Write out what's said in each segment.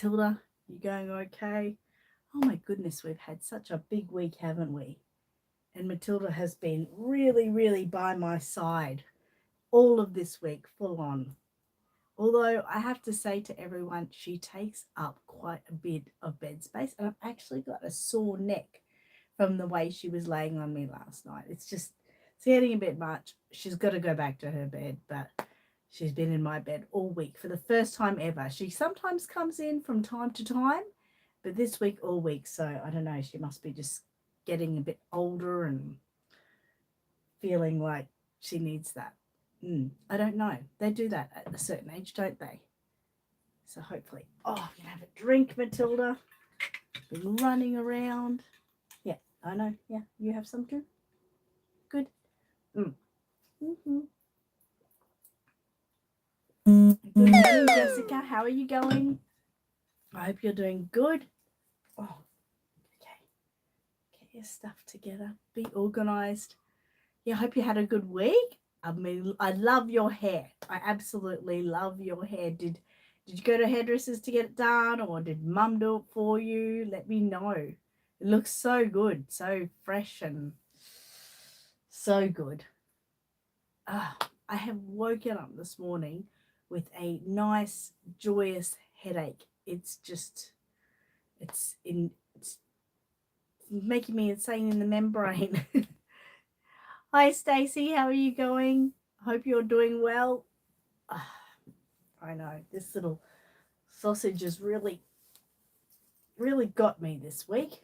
Matilda, you going okay? Oh my goodness, we've had such a big week, haven't we? And Matilda has been really, really by my side all of this week, full on. Although I have to say to everyone, she takes up quite a bit of bed space, and I've actually got a sore neck from the way she was laying on me last night. It's getting a bit much. She's got to go back to her bed, but she's been in my bed all week for the first time ever. She sometimes comes in from time to time, but this week, all week. So I don't know. She must be just getting a bit older and feeling like she needs that. I don't know. They do that at a certain age, don't they? So hopefully, oh, you can have a drink, Matilda. Been running around. Yeah, I know. Yeah, you have some too. Good. Mm. Mm-hmm. Good morning, Jessica. How are you going? I hope you're doing good. Oh, okay. Get your stuff together. Be organized. Yeah, I hope you had a good week. I mean, I love your hair. I absolutely love your hair. Did you go to hairdressers to get it done, or did Mum do it for you? Let me know. It looks so good, so fresh and so good. I have woken up this morning with a nice, joyous headache. It's making me insane in the membrane. Hi, Stacey. How are you going? Hope you're doing well. I know this little sausage has really got me this week.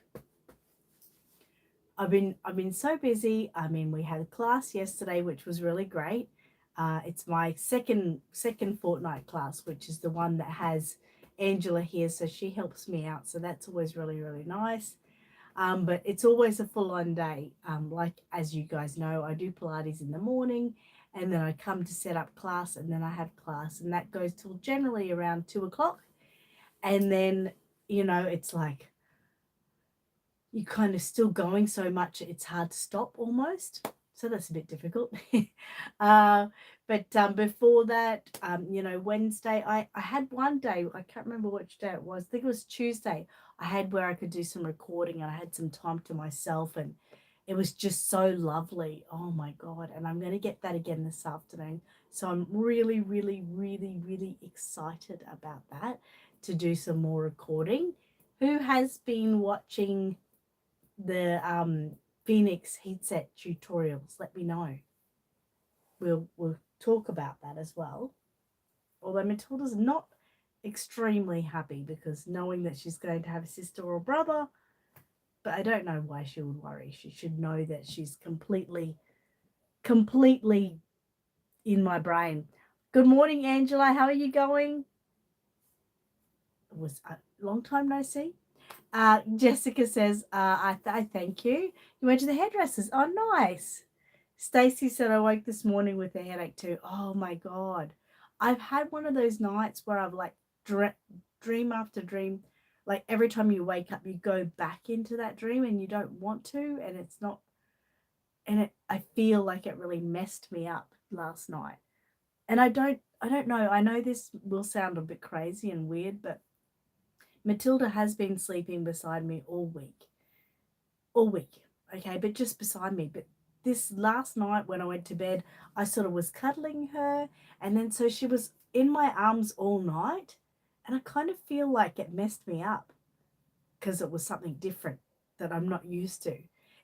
I've been so busy. I mean, we had a class yesterday, which was really great. It's my second fortnight class, which is the one that has Angela here, so she helps me out. So that's always really nice. But it's always a full-on day. Like as you guys know, I do Pilates in the morning, and then I come to set up class, and then I have class, and that goes till generally around 2 o'clock. And then it's like you're kind of still going so much it's hard to stop almost, so that's a bit difficult. uh, but before that, Wednesday, I had one day, I can't remember which day it was, I think it was Tuesday, I had where I could do some recording and I had some time to myself, and it was just so lovely. Oh my god. And I'm going to get that again this afternoon, so I'm really excited about that, to do some more recording. Who has been watching the Phoenix headset tutorials? Let me know. We'll talk about that as well. Although Matilda's not extremely happy because knowing that she's going to have a sister or brother, but I don't know why she would worry. She should know that she's completely in my brain. Good morning, Angela. How are you going? It was a long time no see. Jessica says, I thank you. You went to the hairdressers. Oh, nice. Stacey said, I woke this morning with a headache too. Oh my God. I've had one of those nights where I've like dream after dream. Like every time you wake up, you go back into that dream and you don't want to. And it's not, I feel like it really messed me up last night. And I don't know. I know this will sound a bit crazy and weird, but Matilda has been sleeping beside me all week. Okay, but just beside me. But this last night when I went to bed, I sort of was cuddling her, and then so she was in my arms all night, and I kind of feel like it messed me up because it was something different that I'm not used to.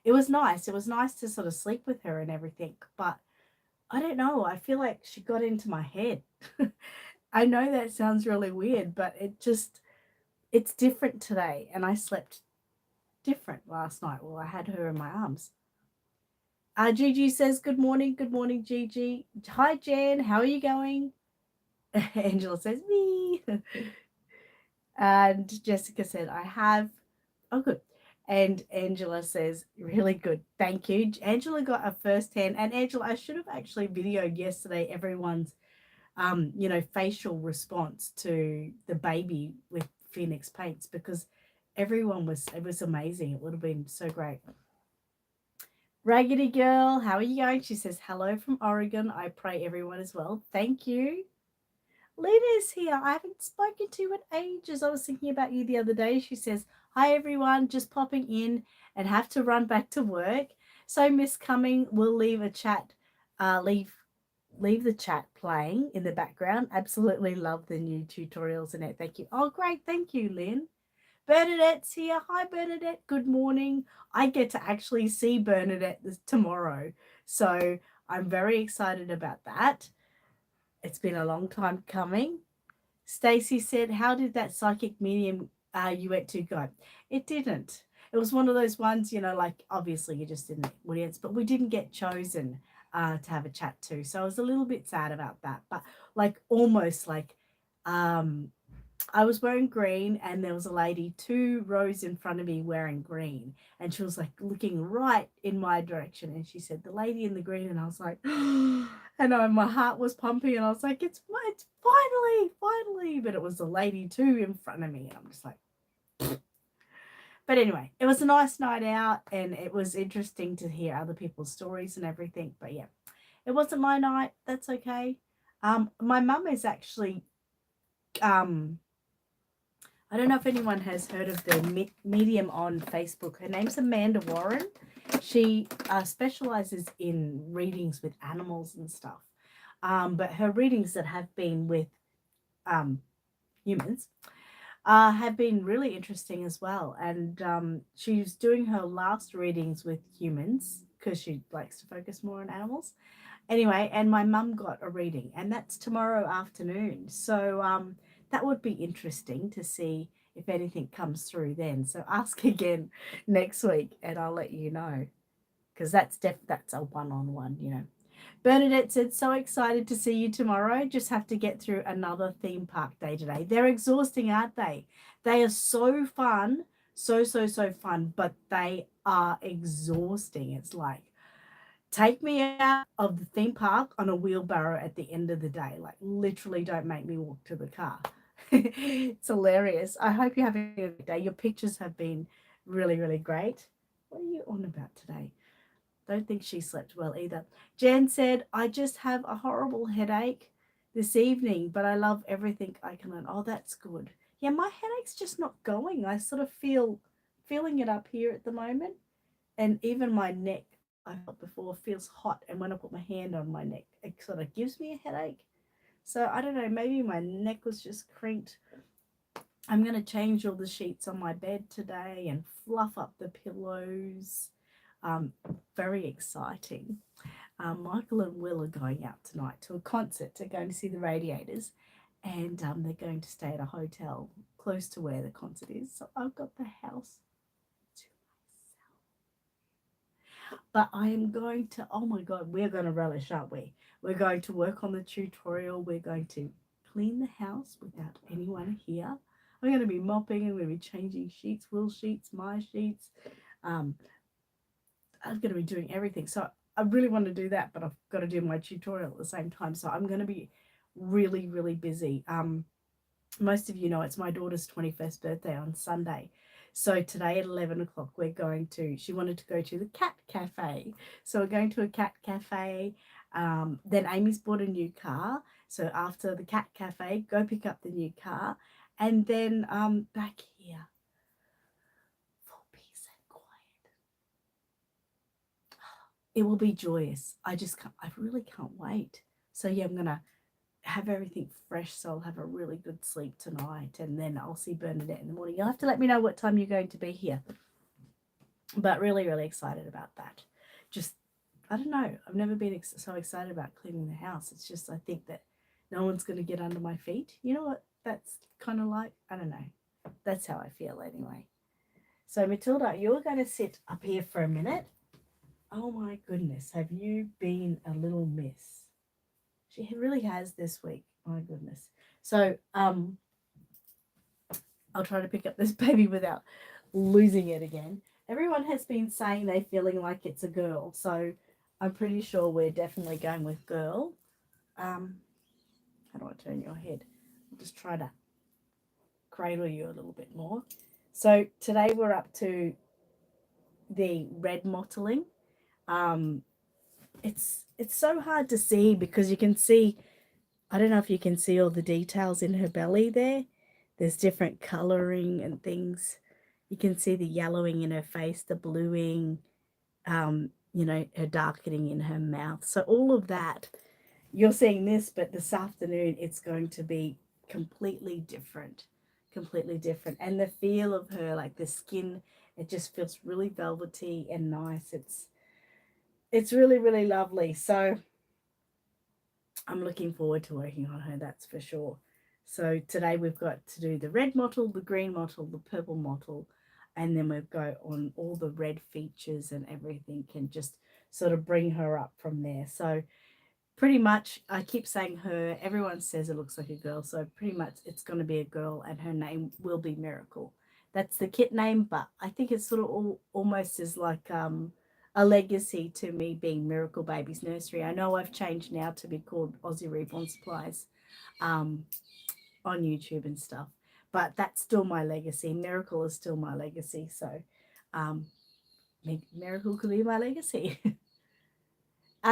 It was nice. It was nice to sort of sleep with her and everything, but I don't know. I feel like she got into my head. I know that sounds really weird, but it's different today, and I slept different last night. Well, I had her in my arms. Gigi says, good morning, Gigi. Hi, Jen. How are you going? Angela says, me. And Jessica said, I have. Oh, good. And Angela says, really good. Thank you. Angela got a first hand. And Angela, I should have actually videoed yesterday everyone's, facial response to the baby with Phoenix paints, because it was amazing. It would have been so great. Raggedy Girl, how are you going? She says, hello from Oregon. I pray everyone is well. Thank you. Lydia's here. I haven't spoken to you in ages. I was thinking about you the other day. She says, "Hi everyone, just popping in and have to run back to work. So Miss Cumming will leave a chat, leave the chat playing in the background. Absolutely love the new tutorials, Annette. Thank you. Oh, great. Thank you, Lynn. Bernadette's here. Hi, Bernadette. Good morning. I get to actually see Bernadette tomorrow. So I'm very excited about that. It's been a long time coming. Stacy said, "How did that psychic medium you went to go?" It didn't. It was one of those ones, like obviously you're just in the audience, but we didn't get chosen to have a chat to. So I was a little bit sad about that. But like almost like um, I was wearing green and there was a lady 2 rows in front of me wearing green. And she was like looking right in my direction. And she said, "The lady in the green." And I was like, and my heart was pumping. And I was like, it's finally. But it was the lady 2 in front of me. And I'm just like, but anyway, it was a nice night out. And it was interesting to hear other people's stories and everything. But yeah, it wasn't my night. That's okay. My mum is actually, I don't know if anyone has heard of the medium on Facebook. Her name's Amanda Warren. She specializes in readings with animals and stuff. But her readings that have been with humans have been really interesting as well. And she's doing her last readings with humans because she likes to focus more on animals. Anyway, and my mum got a reading, and that's tomorrow afternoon. So that would be interesting to see if anything comes through then. So ask again next week, and I'll let you know, because that's a one-on-one. Bernadette said, "So excited to see you tomorrow. Just have to get through another theme park day today." They're exhausting, aren't they? They are so fun, so fun, but they are exhausting. It's like, take me out of the theme park on a wheelbarrow at the end of the day. Like, literally, don't make me walk to the car. It's hilarious. I hope you're having a good day. Your pictures have been really, really great. What are you on about today? Don't think she slept well either. Jan said, "I just have a horrible headache this evening, but I love everything I can learn." Oh, that's good. Yeah, my headache's just not going. I sort of feeling it up here at the moment. And even my neck, I felt before, feels hot. And when I put my hand on my neck, it sort of gives me a headache. So I don't know, maybe my neck was just crinked. I'm going to change all the sheets on my bed today and fluff up the pillows. Very exciting. Michael and Will are going out tonight to a concert. They're going to see the Radiators, and they're going to stay at a hotel close to where the concert is. So I've got the house to myself. But I am going to, oh my God, we're going to relish, aren't we? We're going to work on the tutorial. We're going to clean the house without anyone here. I'm going to be mopping. I'm going to be changing sheets, Will sheets, my sheets. I'm going to be doing everything. So I really want to do that, but I've got to do my tutorial at the same time. So I'm going to be really, really busy. Most of you know it's my daughter's 21st birthday on Sunday. So today at 11 o'clock, she wanted to go to the cat cafe. So we're going to a cat cafe. Then Amy's bought a new car. So after the cat cafe, go pick up the new car. And then back here for peace and quiet. It will be joyous. I really can't wait. So yeah, I'm going to have everything fresh, so I'll have a really good sleep tonight, and then I'll see Bernadette in the morning. You'll have to let me know what time you're going to be here, but really, really excited about that. Just, I don't know, I've never been so excited about cleaning the house. It's just, I think that no one's going to get under my feet. You know what that's kind of like? I don't know. That's how I feel anyway. So Matilda, you're going to sit up here for a minute. Oh my goodness, have you been a little miss? She really has this week. My goodness. So I'll try to pick up this baby without losing it again. Everyone has been saying they're feeling like it's a girl. So I'm pretty sure we're definitely going with girl. How do I turn your head? I'll just try to cradle you a little bit more. So today we're up to the red mottling. It's so hard to see because you can see I don't know if you can see all the details in her belly there. There's different coloring and things. You can see the yellowing in her face, the bluing, her darkening in her mouth. So all of that, you're seeing this, but this afternoon it's going to be completely different, completely different. And the feel of her, like the skin, it just feels really velvety and nice. It's really, really lovely. So I'm looking forward to working on her, that's for sure. So today we've got to do the red mottle, the green mottle, the purple mottle, and then we've got on all the red features and everything, and just sort of bring her up from there. So pretty much, I keep saying her, everyone says it looks like a girl, so pretty much it's going to be a girl, and her name will be Miracle. That's the kit name, but I think it's sort of almost as like a legacy to me being Miracle Babies Nursery. I know I've changed now to be called Aussie Reborn Supplies um, on YouTube and stuff, but that's still my legacy. Miracle is still my legacy, so um, Miracle could be my legacy.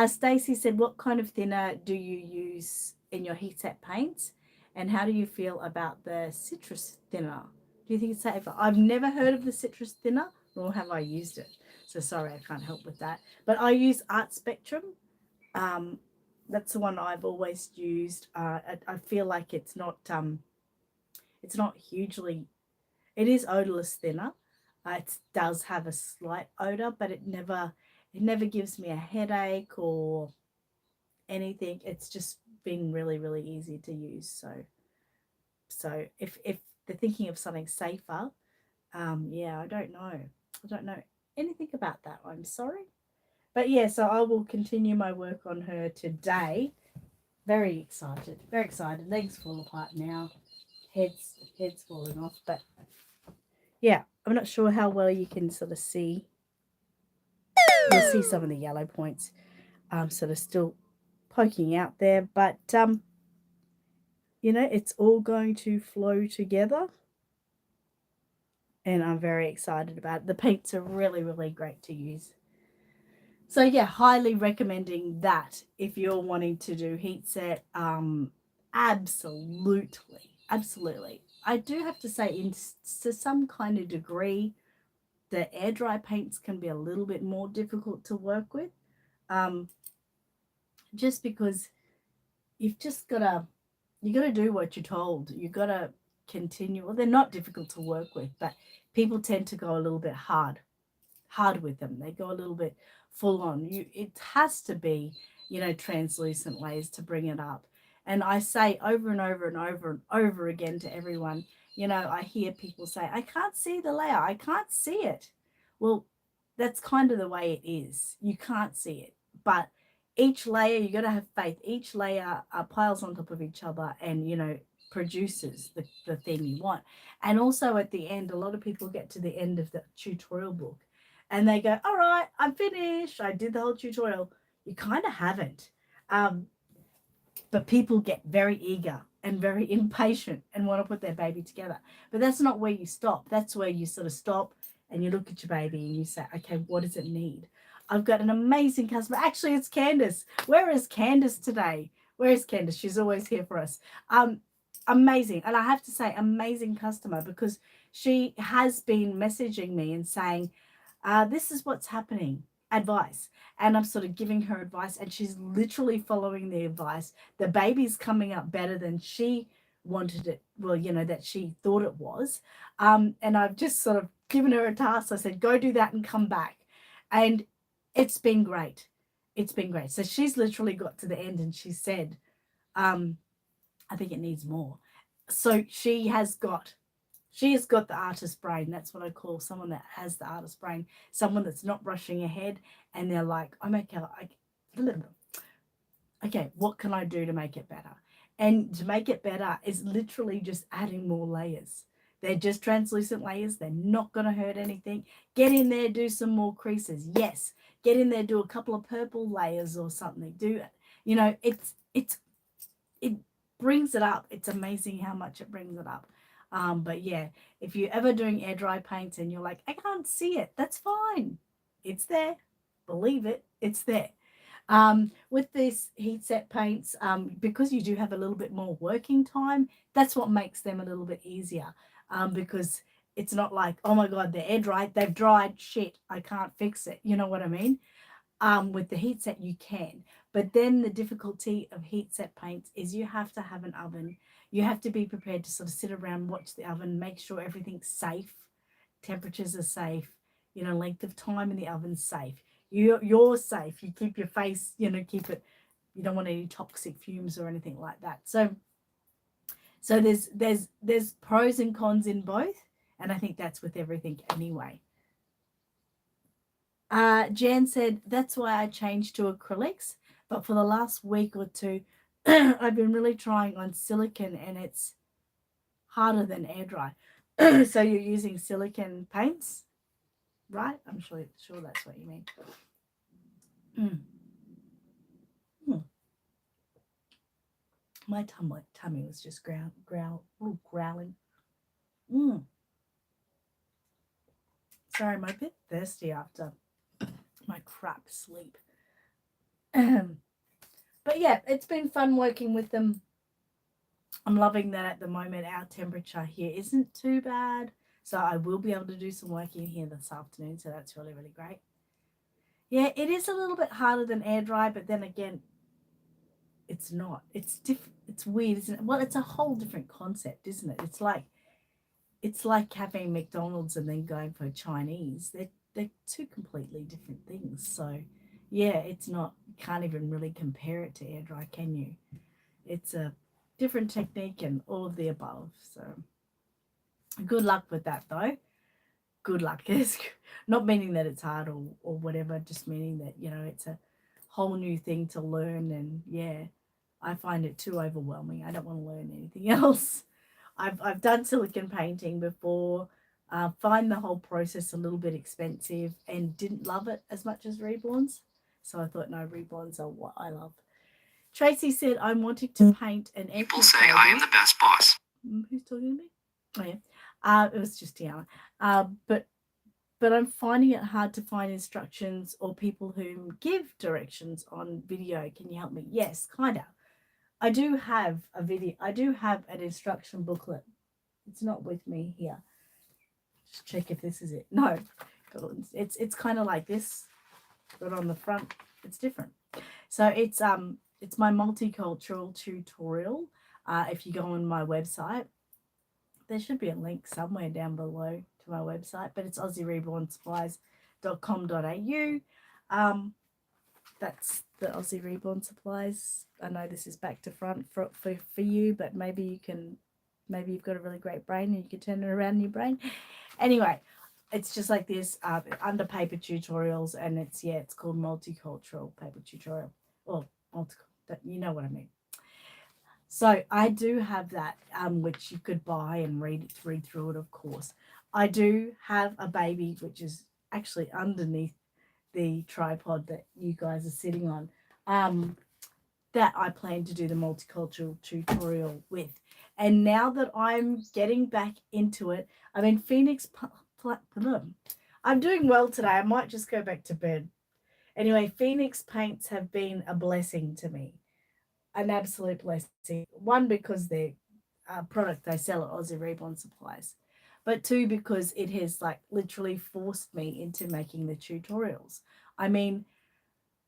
Stacey said, what kind of thinner do you use in your heat set paints? And how do you feel about the citrus thinner? Do you think it's safer? I've never heard of the citrus thinner, nor have I used it. So sorry, I can't help with that. But I use Art Spectrum. That's the one I've always used. I feel like it's not hugely, it is odorless thinner. It does have a slight odor, but it never gives me a headache or anything. It's just been really, really easy to use. So if they're thinking of something safer, yeah, I don't know. I don't know anything about that. I'm sorry. But yeah, so I will continue my work on her today. Very excited. Very excited. Legs fall apart now. Heads falling off. But yeah, I'm not sure how well you can sort of see. You'll see some of the yellow points sort of still poking out there, but it's all going to flow together, and I'm very excited about it. The paints are really, really great to use. So yeah, highly recommending that if you're wanting to do heat set. Absolutely. I do have to say, to some kind of degree, the air dry paints can be a little bit more difficult to work with, just because you've just gotta do what you're told. You gotta continue. Well, they're not difficult to work with, but people tend to go a little bit hard with them. They go a little bit full on. It has to be, translucent layers to bring it up. And I say over and over and over and over again to everyone, I hear people say, I can't see the layer. I can't see it. Well, that's kind of the way it is. You can't see it. But each layer, you got to have faith. Each layer piles on top of each other and, produces the thing you want. And also at the end, a lot of people get to the end of the tutorial book and they go, all right, I'm finished. I did the whole tutorial. You kind of haven't. But people get very eager and very impatient and want to put their baby together. But that's not where you stop. That's where you sort of stop and you look at your baby and you say, okay, what does it need? I've got an amazing customer. Actually, it's Candace. Where is Candace today? Where is Candace? She's always here for us. Amazing. And I have to say, amazing customer, because she has been messaging me and saying, this is what's happening, advice. And I'm sort of giving her advice, and she's literally following the advice. The baby's coming up better than she wanted it, well, that she thought it was. And I've just sort of given her a task. I said, go do that and come back. And it's been great. It's been great. So she's literally got to the end and she said, I think it needs more. So she has got the artist brain. That's what I call someone that has the artist brain, someone that's not rushing ahead and they're like, okay, what can I do to make it better? And to make it better is literally just adding more layers. They're just translucent layers. They're not going to hurt anything. Get in there, do some more creases. Yes. Get in there, do a couple of purple layers or something. It brings it up. It's amazing how much it brings it up. But yeah, if you're ever doing air dry paints and you're like, I can't see it, that's fine. It's there. Believe it, it's there. With these heat set paints, because you do have a little bit more working time, that's what makes them a little bit easier. Because it's not like, oh my God, they're air dried, they've dried, shit, I can't fix it. You know what I mean? With the heat set, you can. But then the difficulty of heat set paints is you have to have an oven. You have to be prepared to sort of sit around, watch the oven, make sure everything's safe, temperatures are safe, length of time in the oven's safe. You're safe. You keep your face, keep it. You don't want any toxic fumes or anything like that. So there's pros and cons in both, and I think that's with everything anyway. Jan said, that's why I changed to acrylics, but for the last week or two, I've been really trying on silicone, and it's harder than air dry. So you're using silicone paints, right? I'm sure that's what you mean. Mm. Mm. My tummy was just growling. Mm. Sorry, I'm a bit thirsty after my crap sleep. But yeah, it's been fun working with them. I'm loving that at the moment. Our temperature here isn't too bad. So I will be able to do some work in here this afternoon. So that's really, really great. Yeah, it is a little bit harder than air dry, but then again, it's not. It's different. It's weird, isn't it? Well, it's a whole different concept, isn't it? It's like having McDonald's and then going for Chinese. They're two completely different things. So yeah, it's not. You can't even really compare it to air dry, can you? It's a different technique and all of the above. So good luck with that though. Good luck. It's not meaning that it's hard or whatever, just meaning that, it's a whole new thing to learn. And yeah, I find it too overwhelming. I don't want to learn anything else. I've done silicon painting before. Find the whole process a little bit expensive and didn't love it as much as Reborns. So I thought, no, Reborns are what I love. Tracy said, I'm wanting to paint an empty People say table. I am the best boss. Who's talking to me? Oh, yeah. It was just Tiana. But I'm finding it hard to find instructions or people who give directions on video. Can you help me? Yes, kind of. I do have a video. I do have an instruction booklet. It's not with me here. Just check if this is it. No, it's kind of like this, but on the front it's different. So it's my multicultural tutorial. If you go on my website, there should be a link somewhere down below to my website, but it's aussierebornsupplies.com.au. That's the Aussie Reborn Supplies. I know this is back to front for you, but maybe you've got a really great brain and you can turn it around in your brain. Anyway, it's just like this under paper tutorials, and it's called multicultural paper tutorial. Well, you know what I mean. So I do have that, which you could buy and read through it, of course. I do have a baby, which is actually underneath the tripod that you guys are sitting on, that I plan to do the multicultural tutorial with. And now that I'm getting back into it, I mean, I'm doing well today. I might just go back to bed. Anyway, Phoenix paints have been a blessing to me, an absolute blessing. One, because they're a product they sell at Aussie Reborn Supplies, but two, because it has like literally forced me into making the tutorials. I mean,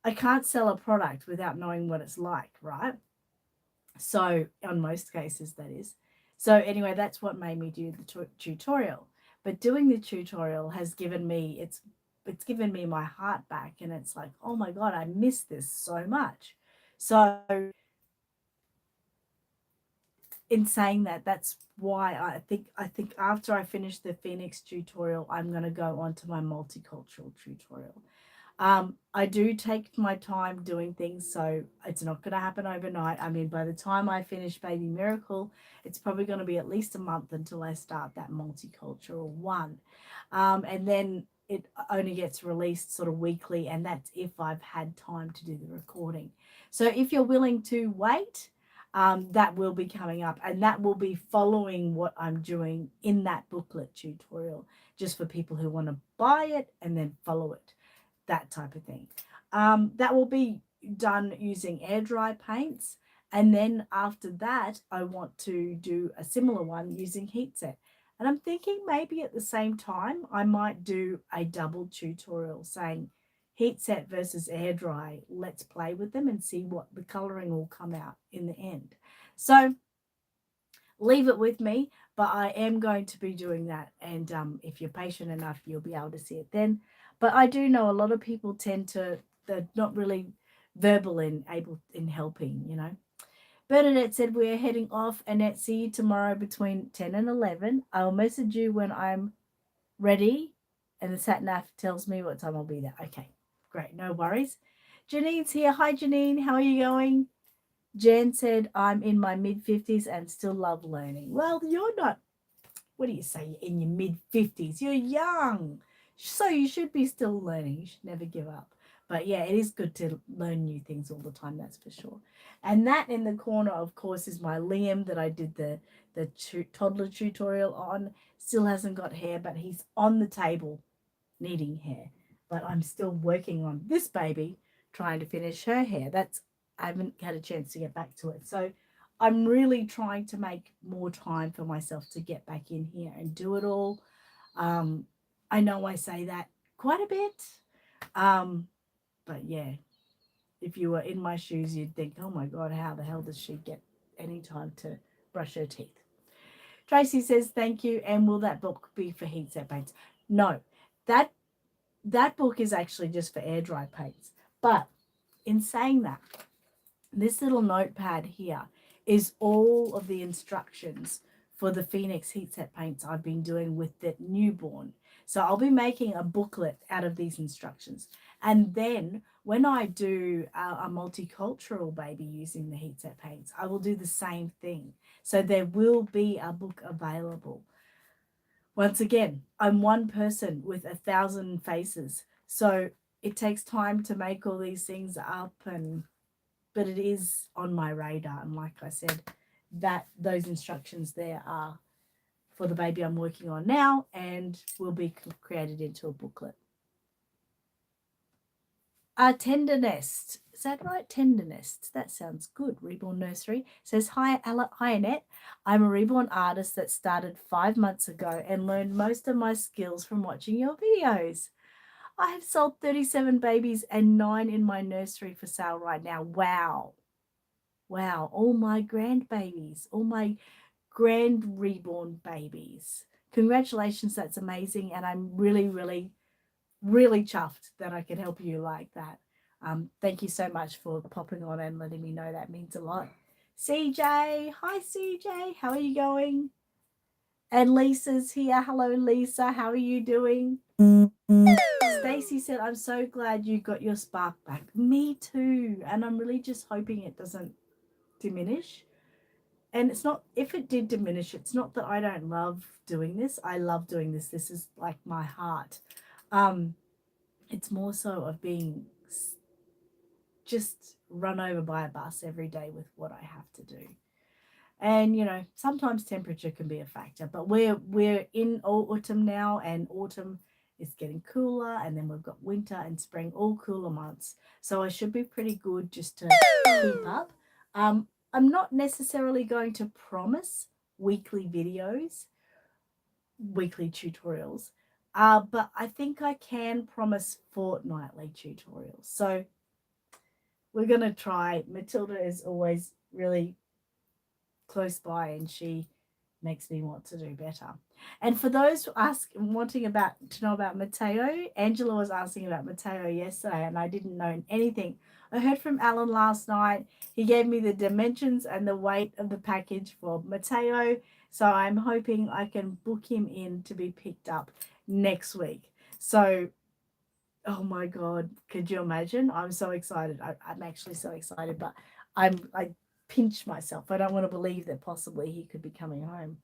I can't sell a product without knowing what it's like, right? So, on most cases, that is. So, anyway, that's what made me do the tutorial. But doing the tutorial has given me it's given me my heart back, and it's like, oh my god, I miss this so much. So, in saying that, that's why I think after I finish the Phoenix tutorial, I'm going to go on to my multicultural tutorial. I do take my time doing things, so it's not going to happen overnight. I mean, by the time I finish Baby Miracle, it's probably going to be at least a month until I start that multicultural one. And then it only gets released sort of weekly, and that's if I've had time to do the recording. So if you're willing to wait, that will be coming up, and that will be following what I'm doing in that booklet tutorial, just for people who want to buy it and then follow it, that type of thing. That will be done using air dry paints. And then after that, I want to do a similar one using heat set. And I'm thinking maybe at the same time, I might do a double tutorial saying heat set versus air dry. Let's play with them and see what the coloring will come out in the end. So leave it with me, but I am going to be doing that. And if you're patient enough, you'll be able to see it then. But I do know a lot of people tend to, they're not really verbal in able in helping, you know. Bernadette said, we're heading off. Annette, see you tomorrow between 10 and 11. I'll message you when I'm ready. And the sat nav tells me what time I'll be there. Okay, great. No worries. Janine's here. Hi, Janine. How are you going? Jan said, I'm in my mid 50s and still love learning. Well, you're not, what do you say? You're in your mid 50s. You're young. So you should be still learning. You should never give up. But yeah, it is good to learn new things all the time, that's for sure. And that in the corner, of course, is my Liam that I did the toddler tutorial on. Still hasn't got hair, but he's on the table needing hair. But I'm still working on this baby, trying to finish her hair. I haven't had a chance to get back to it. So I'm really trying to make more time for myself to get back in here and do it all. I know I say that quite a bit. But yeah, if you were in my shoes, you'd think, oh my God, how the hell does she get any time to brush her teeth? Tracy says, thank you. And will that book be for heat set paints? No, that book is actually just for air dry paints. But in saying that, this little notepad here is all of the instructions for the Phoenix heat set paints I've been doing with the newborn. So I'll be making a booklet out of these instructions. And then when I do a multicultural baby using the heat set paints, I will do the same thing. So there will be a book available. Once again, I'm one person with 1,000 faces. So it takes time to make all these things up, but it is on my radar. And like I said, that those instructions there are for the baby I'm working on now and will be created into a booklet. Tender Nest. Is that right? Tender Nest. That sounds good. Reborn Nursery says, hi, Annette. I'm a Reborn artist that started 5 months ago and learned most of my skills from watching your videos. I have sold 37 babies and 9 in my nursery for sale right now. Wow. Wow. All my grandbabies, all my grand reborn babies. Congratulations. That's amazing. And I'm really, really, really chuffed that I could help you like that. Thank you so much for popping on and letting me know. That means a lot. CJ, hi CJ, how are you going? And Lisa's here. Hello Lisa, how are you doing? Stacy said, I'm so glad you got your spark back. Me too. And I'm really just hoping it doesn't diminish. And it's not, if it did diminish, it's not that I don't love doing this. I love doing this. This is like my heart. It's more so of being just run over by a bus every day with what I have to do. And you know, sometimes temperature can be a factor, but we're in autumn now, and autumn is getting cooler, and then we've got winter and spring, all cooler months. So I should be pretty good just to keep up. I'm not necessarily going to promise weekly videos, weekly tutorials, but I think I can promise fortnightly tutorials. So we're going to try. Matilda is always really close by and she makes me want to do better. And for those wanting to know about Mateo, Angela was asking about Mateo yesterday and I didn't know anything. I heard from Alan last night. He gave me the dimensions and the weight of the package for Mateo. So I'm hoping I can book him in to be picked up next week. So, oh my God, could you imagine? I'm so excited. I'm actually so excited, but I pinch myself. I don't want to believe that possibly he could be coming home.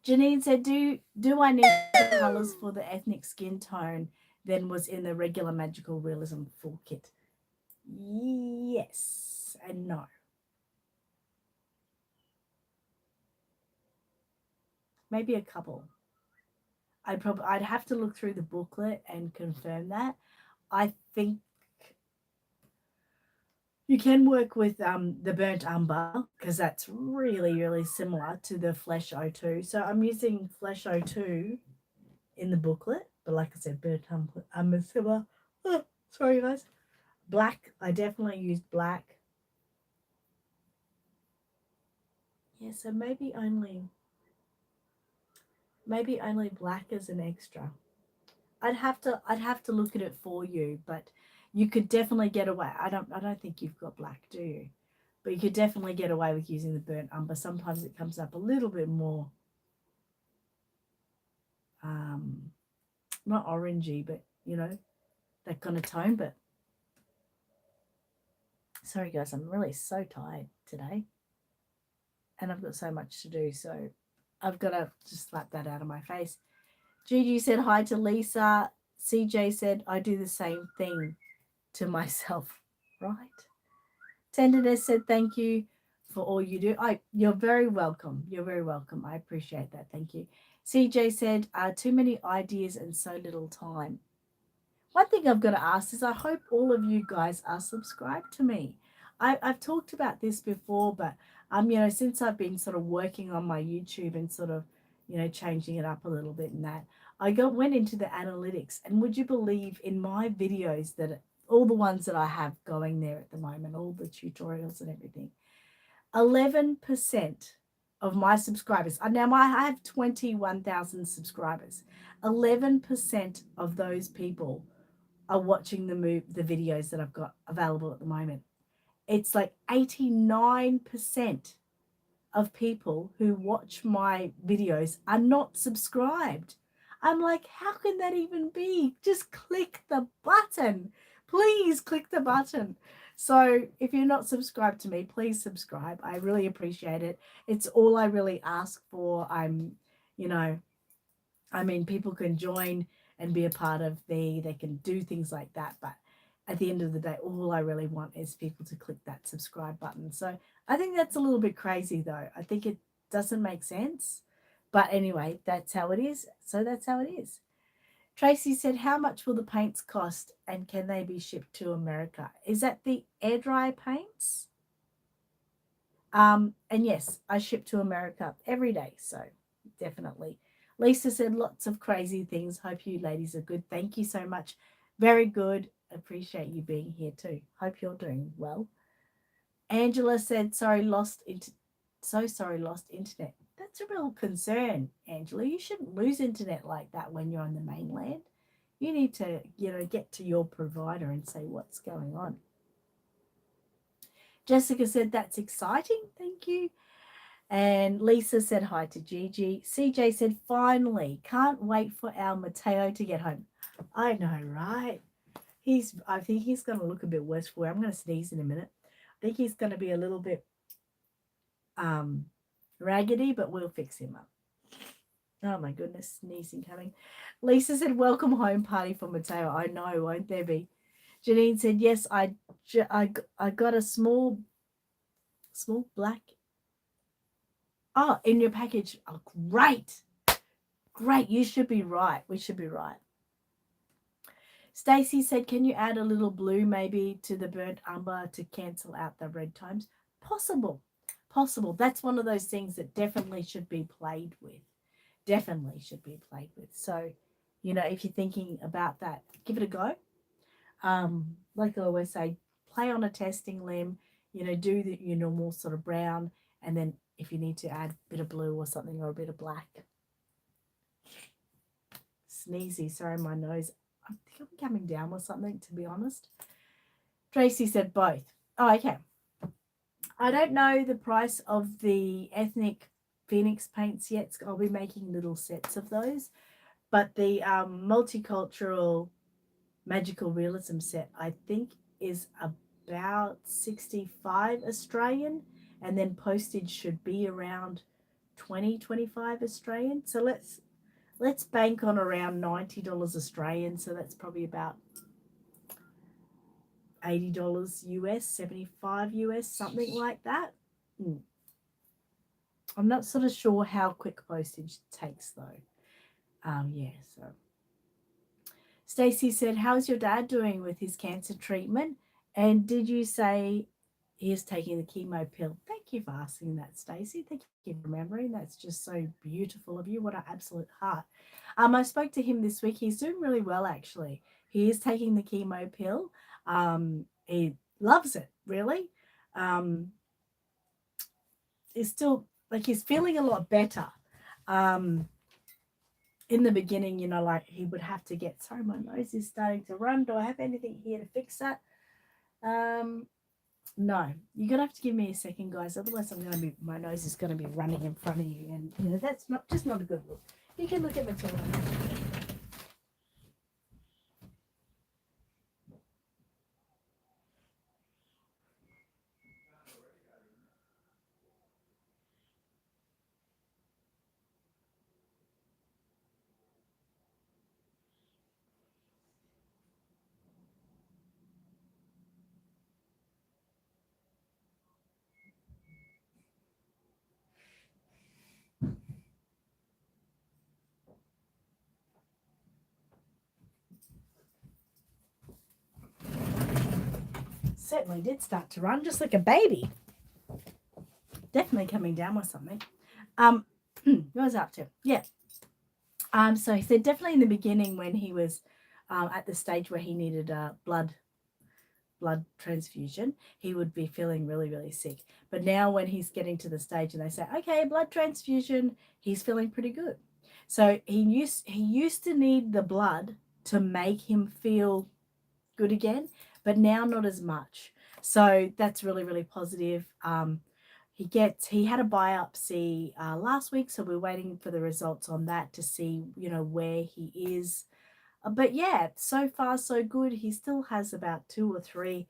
Janine said, do I need the colours for the ethnic skin tone than was in the regular magical realism full kit? Yes and no. Maybe a couple. I'd have to look through the booklet and confirm that. I think You can work with the burnt umber because that's really, really similar to the Flesh O2. So I'm using Flesh O2 in the booklet, but like I said, burnt umber similar. Oh, sorry, guys. Black, I definitely used black. Yeah, so maybe only black as an extra. I'd have to look at it for you, but you could definitely get away. I don't think you've got black, do you? But you could definitely get away with using the burnt umber. Sometimes it comes up a little bit more um not orangey, but that kind of tone. But sorry guys, I'm really so tired today. And I've got so much to do, so I've got to just slap that out of my face. Gigi said hi to Lisa. CJ said I do the same thing to myself, right? Tenderness said thank you for all you do. You're very welcome. You're very welcome. I appreciate that. Thank you. CJ said too many ideas and so little time. One thing I've got to ask is I hope all of you guys are subscribed to me. I've talked about this before, but since I've been sort of working on my YouTube and sort of, changing it up a little bit and that, went into the analytics, and would you believe in my videos that all the ones that I have going there at the moment, all the tutorials and everything, 11% of my subscribers, now I have 21,000 subscribers, 11% of those people are watching the videos that I've got available at the moment. It's like 89% of people who watch my videos are not subscribed. I'm like, how can that even be? Just click the button. Please click the button. So if you're not subscribed to me, please subscribe. I really appreciate it. It's all I really ask for. People can join and be a part of they can do things like that. But at the end of the day, all I really want is people to click that subscribe button. So I think that's a little bit crazy, though. I think it doesn't make sense. But anyway, that's how it is. So that's how it is. Tracy said, how much will the paints cost and can they be shipped to America? Is that the air dry paints? And yes, I ship to America every day. So definitely. Lisa said lots of crazy things. Hope you ladies are good. Thank you so much. Very good. Appreciate you being here too. Hope you're doing well. Angela said, so sorry, lost internet. That's a real concern, Angela. You shouldn't lose internet like that when you're on the mainland. You need to, get to your provider and say what's going on. Jessica said, that's exciting. Thank you. And Lisa said hi to Gigi. CJ said, finally, can't wait for our Matteo to get home. I know, right? I think he's going to look a bit worse for you. I'm going to sneeze in a minute. I think he's going to be a little bit raggedy, but we'll fix him up. Oh my goodness, sneezing coming. Lisa said, welcome home party for Matteo. I know, won't there be? Janine said, yes, I got a small black. Oh, in your package. Oh, great. Great. You should be right. We should be right. Stacy said, can you add a little blue maybe to the burnt umber to cancel out the red tones? Possible. That's one of those things that definitely should be played with. So, if you're thinking about that, give it a go. Like I always say, play on a testing limb, do your normal sort of brown, and then if you need to add a bit of blue or something or a bit of black. Sneezy, sorry, my nose. I think I'm coming down with something, to be honest. Tracy said both. Oh, okay. I don't know the price of the ethnic Phoenix paints yet. I'll be making little sets of those. But the multicultural magical realism set, I think, is about 65 Australian, and then postage should be around 25 Australian. So let's bank on around $90 Australian. So that's probably about $80 US, 75 US, something like that. I'm not sort of sure how quick postage takes though. So Stacey said, how's your dad doing with his cancer treatment? And did you say he is taking the chemo pill. Thank you for asking that, Stacey. Thank you for remembering. That's just so beautiful of you. What an absolute heart. I spoke to him this week. He's doing really well, actually. He is taking the chemo pill. He loves it, really. Um, he's still like he's feeling a lot better. Um, in the beginning, like he would have to get. Sorry, my nose is starting to run. Do I have anything here to fix that? Um, No, you're gonna have to give me a second, guys. Otherwise, my nose is gonna be running in front of you, and that's not a good look. You can look at Matilda. Certainly did start to run, just like a baby. Definitely coming down with something. What was I up to? Yeah. So he said definitely in the beginning when he was at the stage where he needed a blood transfusion, he would be feeling really, really sick. But now when he's getting to the stage and they say, okay, blood transfusion, he's feeling pretty good. So he used to need the blood to make him feel good again, but now not as much. So that's really, really positive. He had a biopsy last week, so we're waiting for the results on that to see, where he is. But yeah, so far so good. He still has about 2 or 3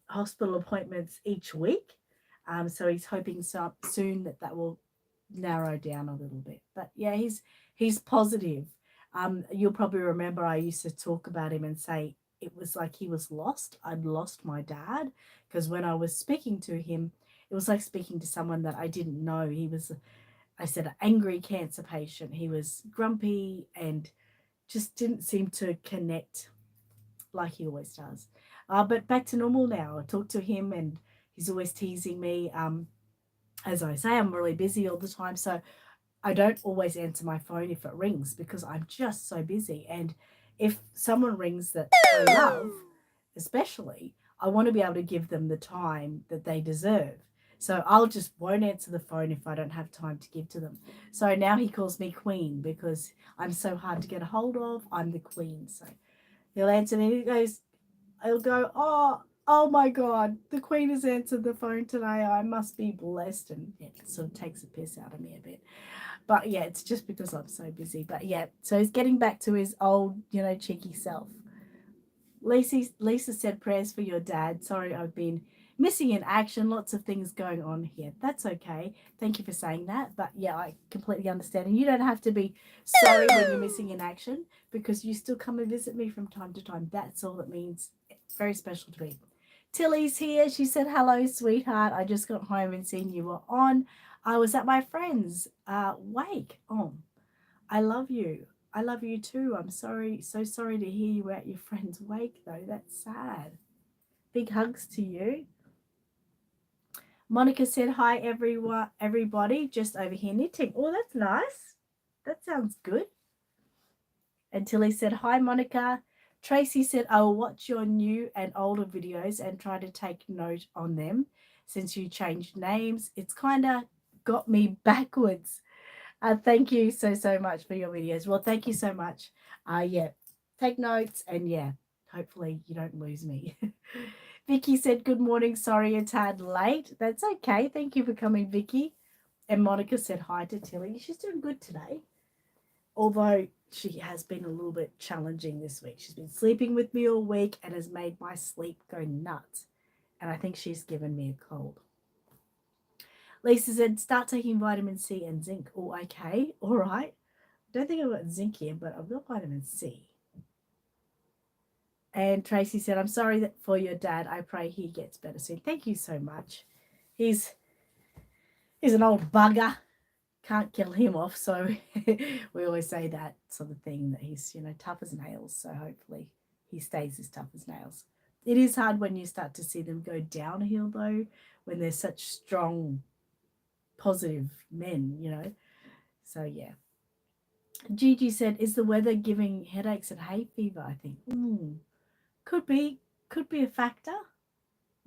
hospital appointments each week. So he's hoping soon that will narrow down a little bit. But yeah, he's positive. You'll probably remember I used to talk about him and say it was like he was lost. I'd lost my dad because when I was speaking to him, it was like speaking to someone that I didn't know. I said, an angry cancer patient. He was grumpy and just didn't seem to connect like he always does. But back to normal now. I talk to him and he's always teasing me. As I say, I'm really busy all the time. So I don't always answer my phone if it rings because I'm just so busy. And if someone rings that I love, especially, I want to be able to give them the time that they deserve. So I'll just won't answer the phone if I don't have time to give to them. So now he calls me Queen because I'm so hard to get a hold of. I'm the Queen. So he'll answer me. He'll go, oh my God, the Queen has answered the phone today. I must be blessed. And yeah, it sort of takes a piss out of me a bit. But yeah, it's just because I'm so busy. But yeah, so he's getting back to his old, cheeky self. Lisa said prayers for your dad. Sorry, I've been missing in action. Lots of things going on here. That's okay. Thank you for saying that. But yeah, I completely understand. And you don't have to be sorry when you're missing in action because you still come and visit me from time to time. That's all it means. Very special to me. Tilly's here. She said, hello, sweetheart. I just got home and seen you were on. I was at my friend's wake. Oh, I love you. I love you too. I'm sorry, so sorry to hear you were at your friend's wake, though. That's sad. Big hugs to you. Monica said, hi, everyone, everybody, just over here knitting. Oh, that's nice. That sounds good. And Tilly said, hi, Monica. Tracy said, I will watch your new and older videos and try to take note on them since you changed names. It's kind of got me backwards. Thank you so much for your videos. Well, thank you so much. Yeah, take notes and yeah, hopefully you don't lose me. Vicky said, good morning. Sorry a tad late. That's okay. Thank you for coming, Vicky. And Monica said hi to Tilly. She's doing good today, although she has been a little bit challenging this week. She's been sleeping with me all week and has made my sleep go nuts. And I think she's given me a cold. Lisa said, start taking vitamin C and zinc. Oh, okay. All right. Don't think I've got zinc here, but I've got vitamin C. And Tracy said, I'm sorry for your dad. I pray he gets better soon. Thank you so much. He's an old bugger. Can't kill him off. So we always say that sort of thing, that he's, tough as nails. So hopefully he stays as tough as nails. It is hard when you start to see them go downhill, though, when they're such strong, positive men, you know. So, yeah. Gigi said, is the weather giving headaches and hay fever, I think? Could be. Could be a factor.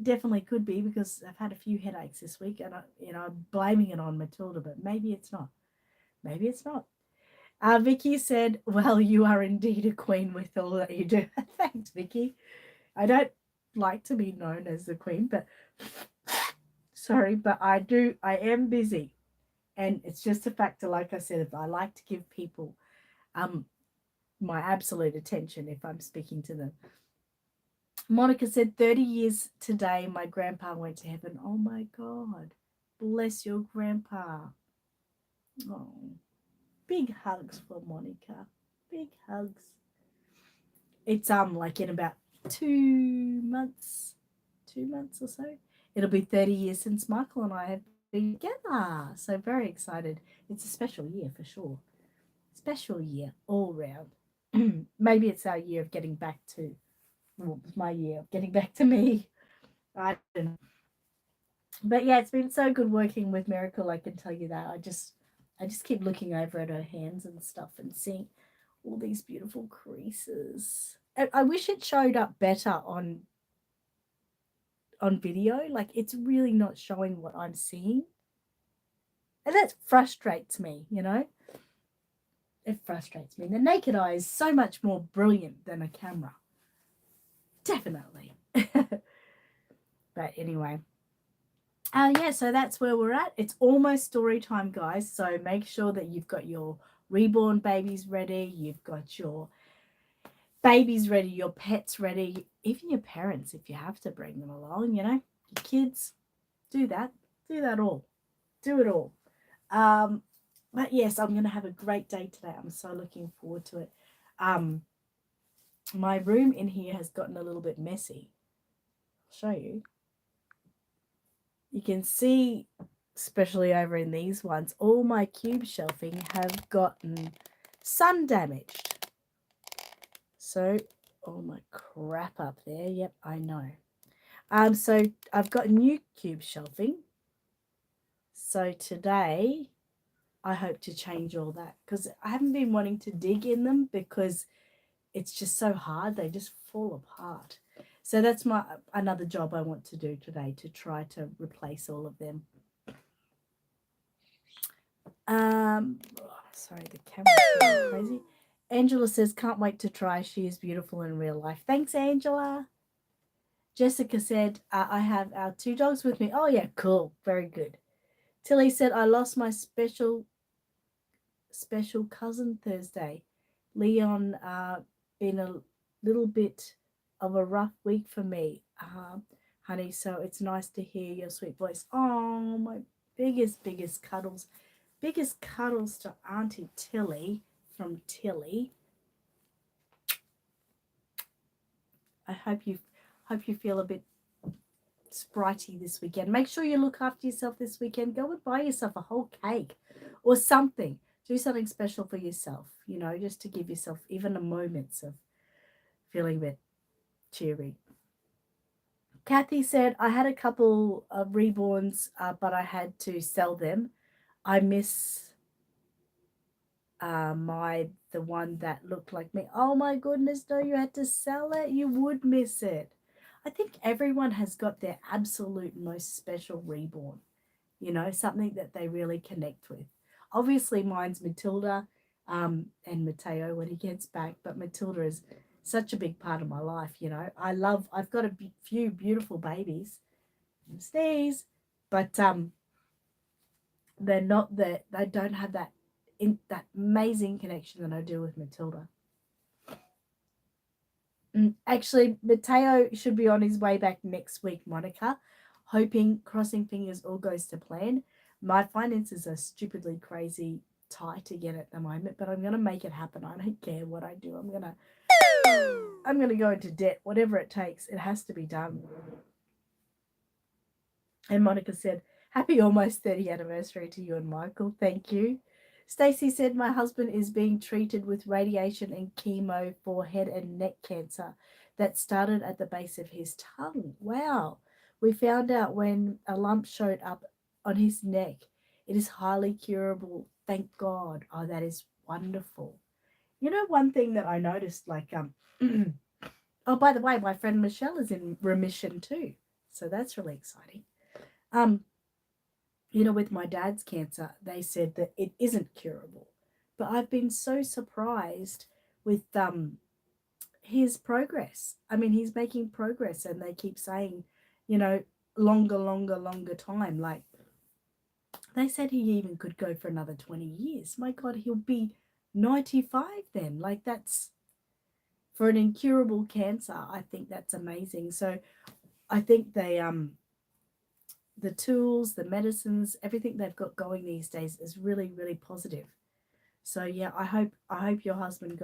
Definitely could be, because I've had a few headaches this week, and I'm blaming it on Matilda, but maybe it's not. Maybe it's not. Vicky said, well, you are indeed a queen with all that you do. Thanks, Vicky. I don't like to be known as the queen, but sorry, but I am busy. And it's just a factor, like I said, I like to give people my absolute attention if I'm speaking to them. Monica said, 30 years today, my grandpa went to heaven. Oh my God. Bless your grandpa. Oh, big hugs for Monica. Big hugs. It's like in about 2 months or so. It'll be 30 years since Michael and I have been together. So very excited. It's a special year for sure. Special year all round. Maybe it's our year of getting back to, well, it's my year of getting back to me. I don't know. But yeah, it's been so good working with Miracle, I can tell you that. I just keep looking over at her hands and stuff and seeing all these beautiful creases. I wish it showed up better on video. Like, it's really not showing what I'm seeing. And that frustrates me, you know? It frustrates me. The naked eye is so much more brilliant than a camera. Definitely. But anyway. Yeah, so that's where we're at. It's almost story time, guys. So make sure that you've got your reborn babies ready. You've got your babies ready, your pets ready, even your parents if you have to bring them along, you know, your kids. Do that all. Do it all. But yes, I'm going to have a great day today. I'm so looking forward to it. My room in here has gotten a little bit messy. I'll show you. You can see, especially over in these ones, all my cube shelving have gotten sun damaged. So, all my crap up there. Yep, I know. So I've got new cube shelving. So today I hope to change all that, because I haven't been wanting to dig in them because it's just so hard. They just fall apart. So that's another job I want to do today, to try to replace all of them. Sorry, the camera's going crazy. Angela says, can't wait to try. She is beautiful in real life. Thanks, Angela. Jessica said, I have our 2 dogs with me. Oh, yeah, cool. Very good. Tilly said, I lost my special cousin Thursday. Leon, been a little bit of a rough week for me, honey, so it's nice to hear your sweet voice. Oh, my biggest cuddles. Biggest cuddles to Auntie Tilly from Tilly. I hope you feel a bit spritey this weekend. Make sure you look after yourself this weekend. Go and buy yourself a whole cake or something. Do something special for yourself, you know, just to give yourself even a moments of feeling a bit cheery. Kathy said, I had a couple of reborns, but I had to sell them. I miss the one that looked like me. Oh my goodness, no, you had to sell it. You would miss it. I think everyone has got their absolute most special reborn, you know, something that they really connect with. Obviously, mine's Matilda and Mateo when he gets back, but Matilda is such a big part of my life, you know. I've got a few beautiful babies, sneeze, but they don't have that amazing connection that I do with Matilda. Actually, Mateo should be on his way back next week, Monica. Crossing fingers, all goes to plan. My finances are stupidly crazy tight again at the moment, but I'm going to make it happen. I don't care what I do. I'm going to go into debt, whatever it takes. It has to be done. And Monica said, happy almost 30th anniversary to you and Michael. Thank you. Stacy said, my husband is being treated with radiation and chemo for head and neck cancer that started at the base of his tongue. Wow. We found out when a lump showed up on his neck. It is highly curable. Thank God. Oh, that is wonderful. You know, one thing that I noticed, like, oh, by the way, my friend Michelle is in remission too. So that's really exciting. Um, you know, with my dad's cancer, they said that it isn't curable. But I've been so surprised with his progress. I mean, he's making progress, and they keep saying, you know, longer time. Like they said, he even could go for another 20 years. My God, he'll be 95 then. Like that's for an incurable cancer. I think that's amazing. So I think the tools, the medicines, everything they've got going these days is really, really positive. So yeah, I hope your husband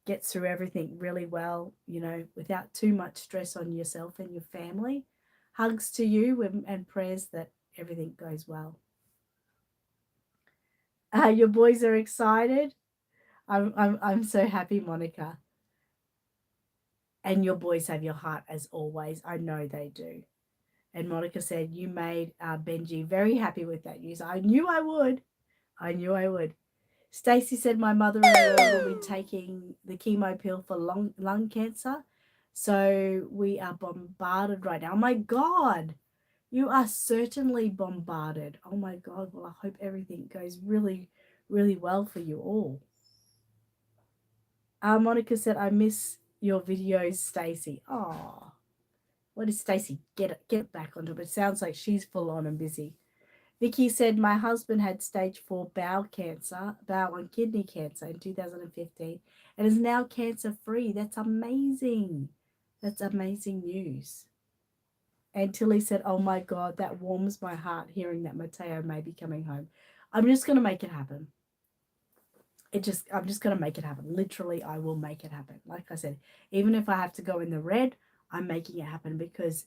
gets through everything really well, you know, without too much stress on yourself and your family. Hugs to you and prayers that everything goes well. Your boys are excited. I'm so happy, Monica. And your boys have your heart as always. I know they do. And Monica said, you made Benji very happy with that news. I knew I would. I knew I would. Stacey said, my mother-in-law will be taking the chemo pill for lung cancer. So we are bombarded right now. Oh my God. You are certainly bombarded. Oh my God. Well, I hope everything goes really, really well for you all. Monica said, I miss your videos, Stacey. Oh, what is Stacey? Get back onto it. It sounds like she's full on and busy. Vicky said, my husband had stage 4 bowel and kidney cancer in 2015 and is now cancer free. That's amazing. That's amazing news. And Tilly said, oh my God, that warms my heart hearing that Mateo may be coming home. I'm just going to make it happen. I'm just going to make it happen. Literally, I will make it happen. Like I said, even if I have to go in the red, I'm making it happen because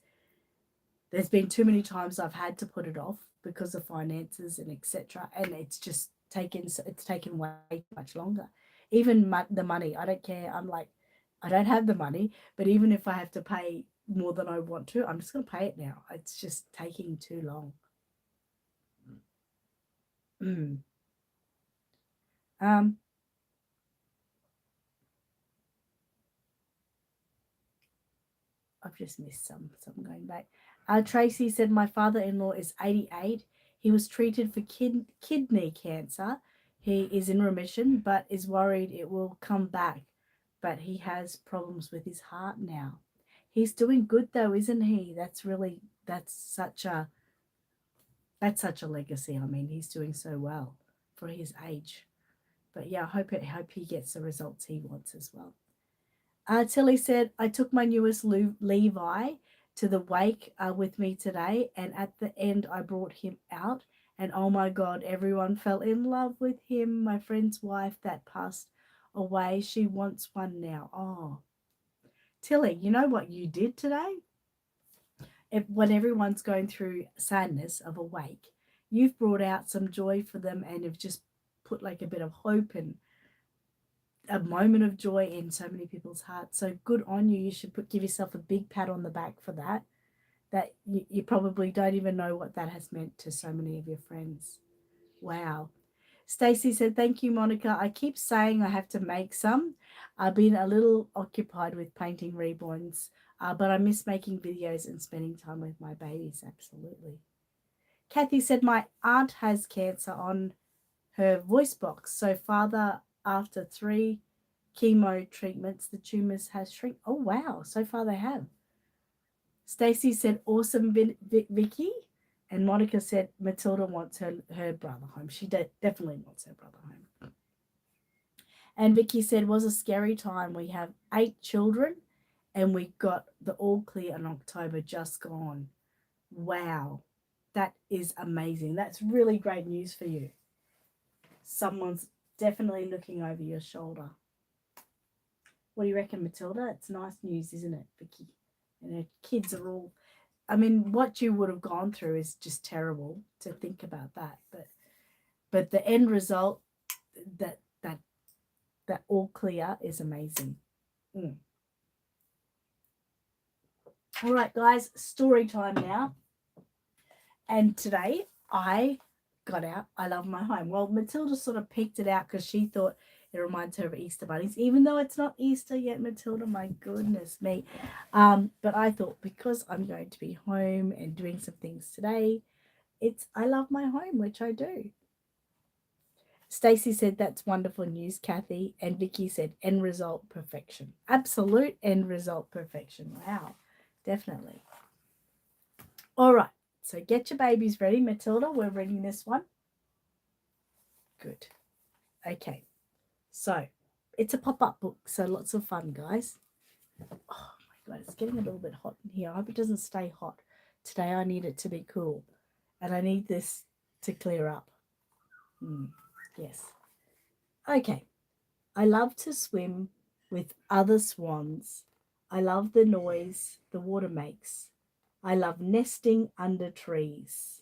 there's been too many times I've had to put it off because of finances and etc. And it's taken way too much longer. Even the money, I don't care. I'm like, I don't have the money, but even if I have to pay more than I want to, I'm just going to pay it now. It's just taking too long. Mm. Um, I've just missed some, so I'm going back. Tracy said, my father-in-law is 88. He was treated for kidney cancer. He is in remission, but is worried it will come back. But he has problems with his heart now. He's doing good though, isn't he? That's such a legacy. I mean, he's doing so well for his age. But yeah, I hope he gets the results he wants as well. Tilly said, I took my newest Levi to the wake with me today, and at the end, I brought him out. And oh my God, everyone fell in love with him. My friend's wife that passed away, she wants one now. Oh, Tilly, you know what you did today? When everyone's going through sadness of a wake, you've brought out some joy for them and have just put like a bit of hope and a moment of joy in so many people's hearts. So good on you. You should give yourself a big pat on the back for that. That you probably don't even know what that has meant to so many of your friends. Wow. Stacey said, thank you, Monica. I keep saying I have to make some. I've been a little occupied with painting Reborns, but I miss making videos and spending time with my babies. Absolutely. Kathy said, my aunt has cancer on her voice box. So father, after 3 chemo treatments, the tumors has shrink. Oh, wow. So far they have. Stacey said, awesome, Vicky. And Monica said, Matilda wants her brother home. She definitely wants her brother home. And Vicky said, was a scary time. We have 8 children and we got the all clear in October just gone. Wow. That is amazing. That's really great news for you. Someone's definitely looking over your shoulder. What do you reckon, Matilda? It's nice news, isn't it, Vicky? And her kids are all, I mean, what you would have gone through is just terrible to think about that. But the end result, that that that all clear is amazing. All right, guys, story time now. And today I got out I Love My Home. Well, Matilda sort of picked it out because she thought it reminds her of Easter bunnies, even though it's not Easter yet, Matilda, my goodness me. But I thought because I'm going to be home and doing some things today, it's I Love My Home, which I do. Stacey said that's wonderful news, Kathy. And Vicky said end result perfection. Absolute end result perfection. Wow, definitely. All right, so get your babies ready. Matilda, we're reading this one. Good. Okay, so it's a pop-up book, so lots of fun, guys. Oh my God, it's getting a little bit hot in here. I hope it doesn't stay hot. Today I need it to be cool, and I need this to clear up. Yes. Okay. I love to swim with other swans. I love the noise the water makes. I love nesting under trees.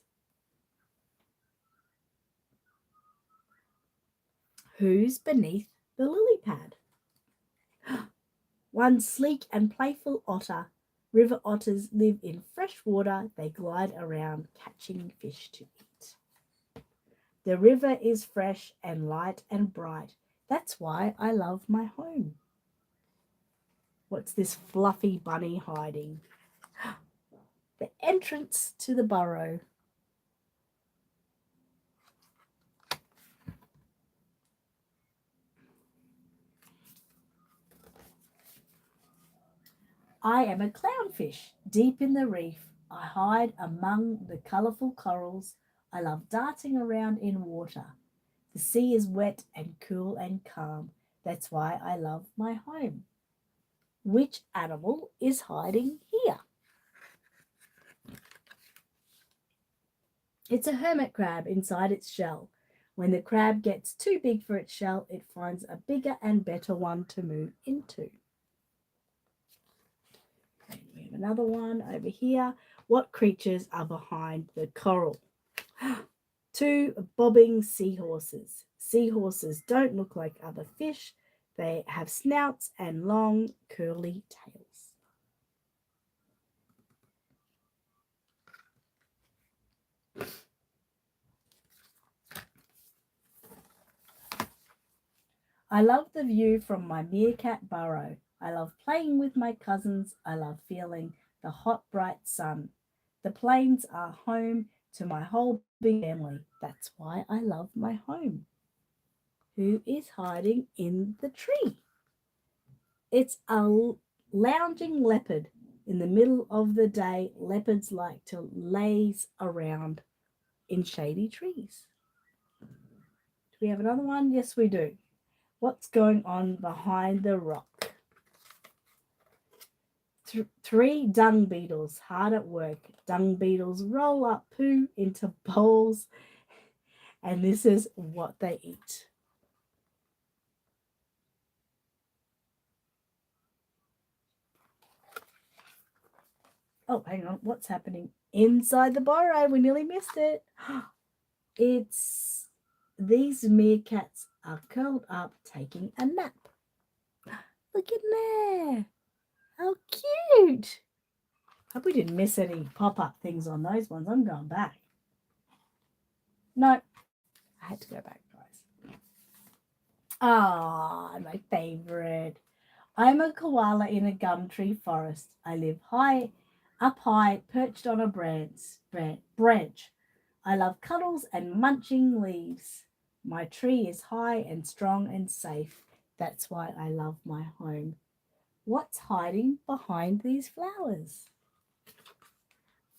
Who's beneath the lily pad? One sleek and playful otter. River otters live in fresh water. They glide around catching fish to eat. The river is fresh and light and bright. That's why I love my home. What's this fluffy bunny hiding? The entrance to the burrow. I am a clownfish deep in the reef. I hide among the colourful corals. I love darting around in water. The sea is wet and cool and calm. That's why I love my home. Which animal is hiding here? It's a hermit crab inside its shell. When the crab gets too big for its shell, it finds a bigger and better one to move into. And we have another one over here. What creatures are behind the coral? Two bobbing seahorses. Seahorses don't look like other fish. They have snouts and long, curly tails. I love the view from my meerkat burrow. I love playing with my cousins. I love feeling the hot, bright sun. The plains are home to my whole big family. That's why I love my home. Who is hiding in the tree? It's a lounging leopard. In the middle of the day, leopards like to laze around in shady trees. Do we have another one? Yes, we do. What's going on behind the rock? Three dung beetles hard at work. Dung beetles roll up poo into bowls, and this is what they eat. Oh, hang on. What's happening inside the burrow? We nearly missed it. It's these meerkats are curled up taking a nap. Look in there. How cute. Hope we didn't miss any pop-up things on those ones. I'm going back. No, I had to go back, guys. Ah, my favorite. I'm a koala in a gum tree forest. I live up high, perched on a branch. I love cuddles and munching leaves. My tree is high and strong and safe. That's why I love my home. What's hiding behind these flowers?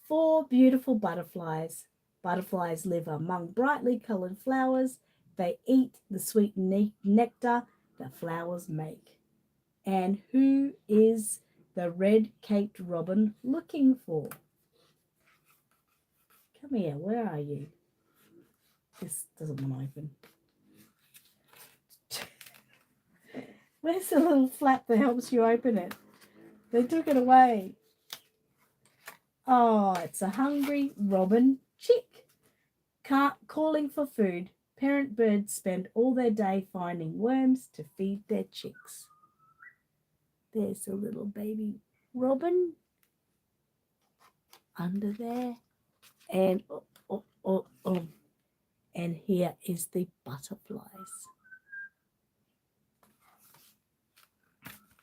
4 beautiful butterflies. Butterflies live among brightly coloured flowers. They eat the sweet nectar that flowers make. And who is the red-caped robin looking for? Come here, where are you? This doesn't want to open. Where's the little flap that helps you open it? They took it away. Oh, it's a hungry robin chick calling for food. Parent birds spend all their day finding worms to feed their chicks. There's a little baby robin under there. And and here is the butterflies.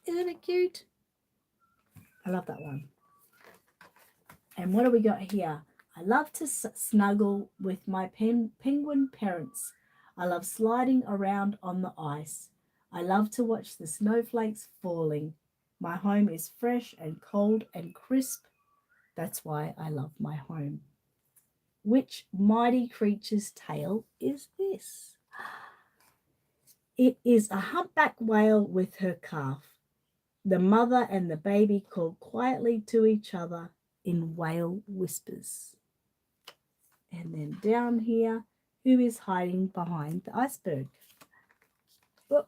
Isn't it cute? I love that one. And what do we got here? I love to snuggle with my penguin parents. I love sliding around on the ice. I love to watch the snowflakes falling. My home is fresh and cold and crisp. That's why I love my home. Which mighty creature's tale is this? It is a humpback whale with her calf. The mother and the baby call quietly to each other in whale whispers. And then down here, who is hiding behind the iceberg? Oh,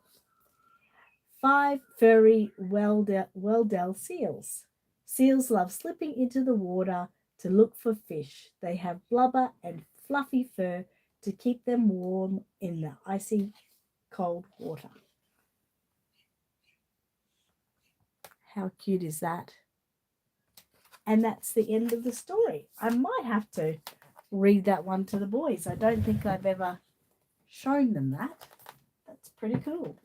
5 furry Weddell seals. Seals love slipping into the water to look for fish. They have blubber and fluffy fur to keep them warm in the icy cold water. How cute is that? And that's the end of the story. I might have to read that one to the boys. I don't think I've ever shown them that. That's pretty cool.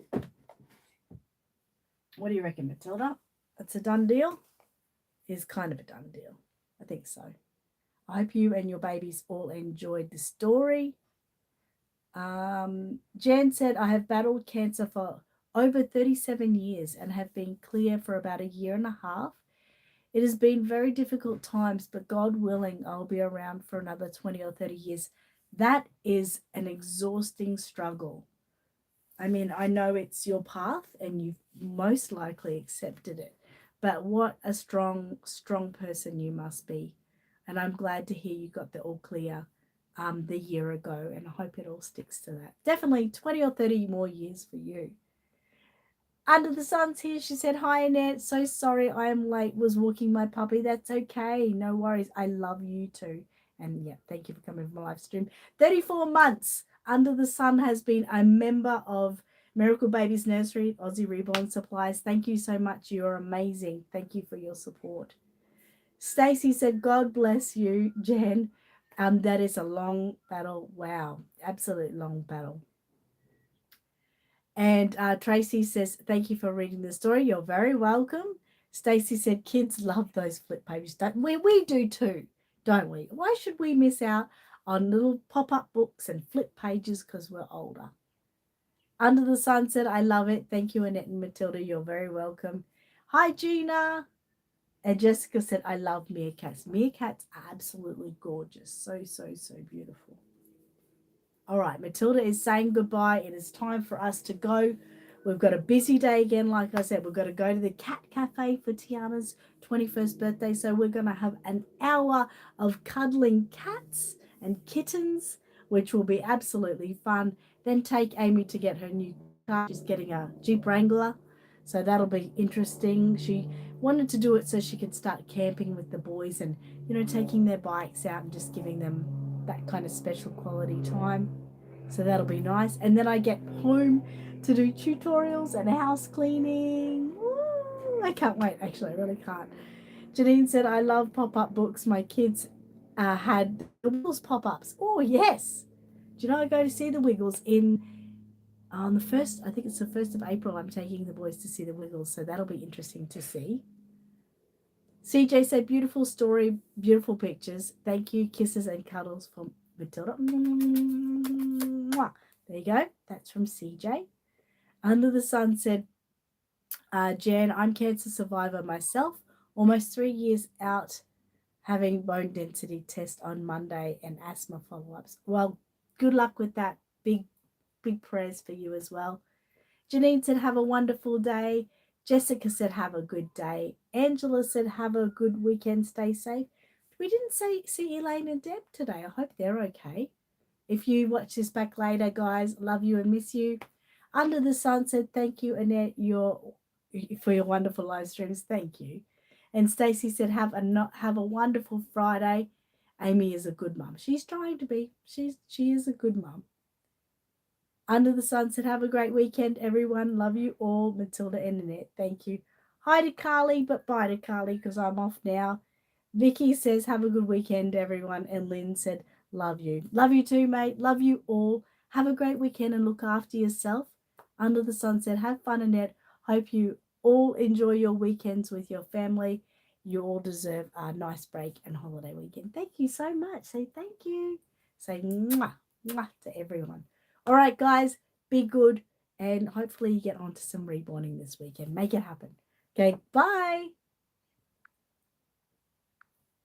What do you reckon, Matilda? That's a done deal? It's kind of a done deal. I think so. I hope you and your babies all enjoyed the story. Jan said, I have battled cancer for over 37 years and have been clear for about a year and a half. It has been very difficult times, but God willing, I'll be around for another 20 or 30 years. That is an exhausting struggle. I mean, I know it's your path and you've most likely accepted it, but what a strong, strong person you must be. And I'm glad to hear you got the all clear the year ago, and I hope it all sticks to that. Definitely 20 or 30 more years for you. Under the Sun's here. She said, hi, Annette. So sorry I am late. Was walking my puppy. That's okay. No worries. I love you too. And yeah, thank you for coming to my live stream. 34 months. Under the Sun has been a member of Miracle Babies Nursery, Aussie Reborn Supplies. Thank you so much. You're amazing. Thank you for your support. Stacey said, God bless you, Jen. That is a long battle. Wow. Absolute long battle. And Tracy says, thank you for reading the story. You're very welcome. Stacey said, kids love those flip pages. Don't we? We do too, don't we? Why should we miss out on little pop-up books and flip pages because we're older? Under the Sun said, I love it. Thank you, Annette and Matilda. You're very welcome. Hi, Gina. And Jessica said, I love meerkats. Meerkats are absolutely gorgeous. So, so, so beautiful. All right, Matilda is saying goodbye. It is time for us to go. We've got a busy day again. Like I said, we've got to go to the cat cafe for Tiana's 21st birthday. So we're going to have an hour of cuddling cats and kittens, which will be absolutely fun. Then take Amy to get her new car. She's getting a Jeep Wrangler. So that'll be interesting. She wanted to do it so she could start camping with the boys and, you know, taking their bikes out and just giving them that kind of special quality time. So that'll be nice. And then I get home to do tutorials and house cleaning. Woo! I can't wait. Actually, I really can't. Janine said, I love pop-up books. My kids had the Wiggles pop-ups. Oh, yes. Do you know I go to see the Wiggles on the 1st, I think it's the 1st of April, I'm taking the boys to see the Wiggles. So that'll be interesting to see. CJ said, beautiful story, beautiful pictures. Thank you. Kisses and cuddles from Matilda. There you go. That's from CJ. Under the Sun said, Jan, I'm cancer survivor myself. Almost 3 years out, having bone density test on Monday and asthma follow-ups. Well, good luck with that. Big prayers for you as well. Janine said, have a wonderful day. Jessica said, have a good day. Angela said, have a good weekend. Stay safe. We didn't see Elaine and Deb today. I hope they're okay. If you watch this back later, guys, love you and miss you. Under the Sun said, thank you, Annette, for your wonderful live streams. Thank you. And Stacey said, have a wonderful Friday. Amy is a good mum. She's trying to be. She is a good mum. Under the Sunset, have a great weekend, everyone. Love you all. Matilda and Annette, thank you. Hi to Carly, but bye to Carly because I'm off now. Vicky says, have a good weekend, everyone. And Lynn said, love you. Love you too, mate. Love you all. Have a great weekend and look after yourself. Under the Sunset, have fun, Annette. Hope you all enjoy your weekends with your family. You all deserve a nice break and holiday weekend. Thank you so much. Say thank you. Say mwah, mwah to everyone. All right, guys, be good. And hopefully you get onto some reborning this weekend. Make it happen. Okay, bye.